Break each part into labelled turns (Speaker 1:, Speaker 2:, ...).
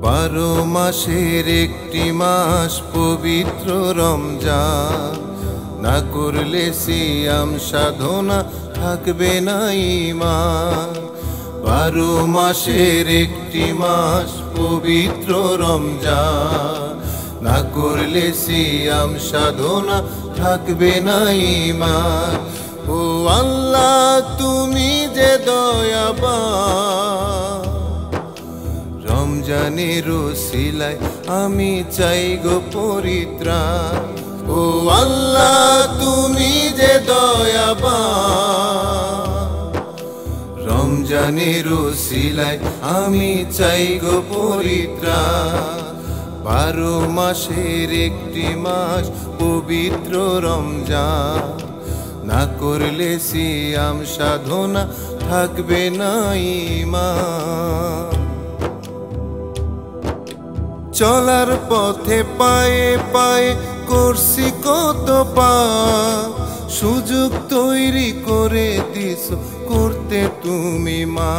Speaker 1: 12 মাসের একটি মাস পবিত্র রমজান, না করলে সিয়াম সাধনা থাকবে না ঈমান। 12 মাসের একটি মাস পবিত্র রমজান, না করলে সিয়াম সাধনা থাকবে না ঈমান। ও আল্লাহ তুমি যে দয়াবান, রমজানের উসিলায় আমি চাই গো পরিত্রাণ। ও আল্লাহ তুমি যে দয়াবান, রমজানের উসিলায় আমি চাই গো পরিত্রাণ। 12 মাসের একটি মাস পবিত্র রমজান, না করলে সিয়াম সাধনা থাকবে না ঈমান। চলার পথে পায়ে পায়ে করছি কত পাপ, সুযোগ তৈরি করে দিছো করতে তুমি মা।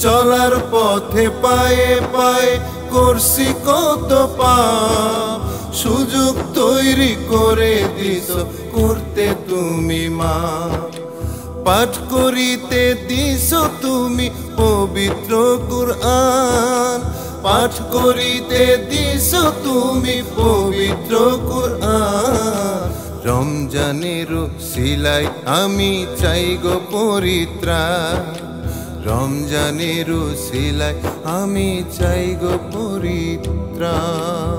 Speaker 1: চলার পথে পায়ে পায়ে করছি কত পাপ, সুযোগ তৈরি করে দিছো করতে তুমি মা। পাঠ করিতে দিছো তুমি পবিত্র কুরআন, পাঠ করিতে দিছো তুমি পবিত্র কুরআন। রমজানের উসিলায় আমি চাই গো পরিত্রাণ, রমজানের উসিলায় আমি চাই গো পরিত্রাণ।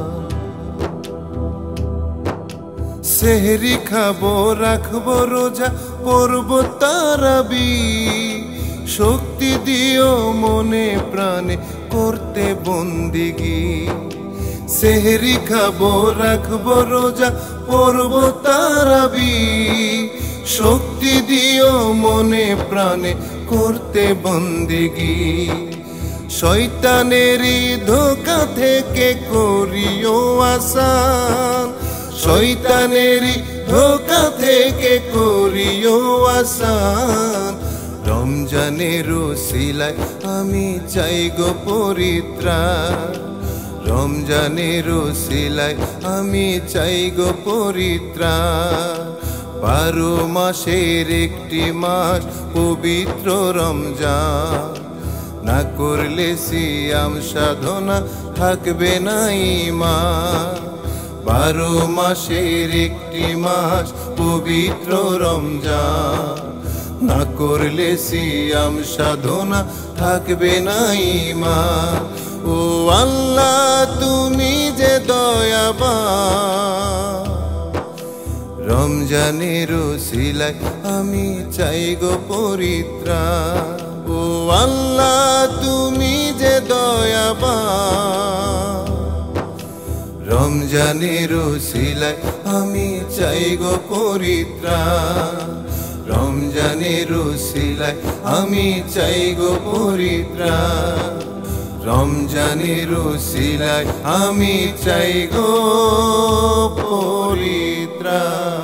Speaker 1: সেহরি খাবো রাখবো রোজা পড়বো তারাবিহ, শক্তি দিও মনে প্রাণে করতে বন্দিগি। সেহরি খাবো রাখবো রোজা পড়বো তারাবিহ, শক্তি দিও মনে প্রাণে করতে বন্দিগি। শয়তানেরই ধোঁকা থেকে করিও আসান, শয়তানেরই ধোঁকা থেকে করিও আসান। রমজানের উসিলায় আমি চাই গো পরিত্রাণ, রমজানের উসিলায় আমি চাই গো পরিত্রাণ। 12 মাসের একটি মাস পবিত্র রমজান, না করলে সিয়াম সাধনা থাকবে না ঈমান। 12 মাসের একটি মাস পবিত্র রমজান, না করলে সিয়াম সাধনা থাকবে না ঈমান। ও আল্লাহ তুমি যে দয়াবান, রমজানের উসিলায় আমি চাই গো পরিত্রাণ। ও আল্লাহ তুমি যে দয়াবান, রমজানের উসিলায় আমি চাই গো পরিত্রাণ, রমজানের উসিলায় আমি চাই গো পরিত্রাণ, রমজানের উসিলায় আমি চাই গো পরিত্রাণ।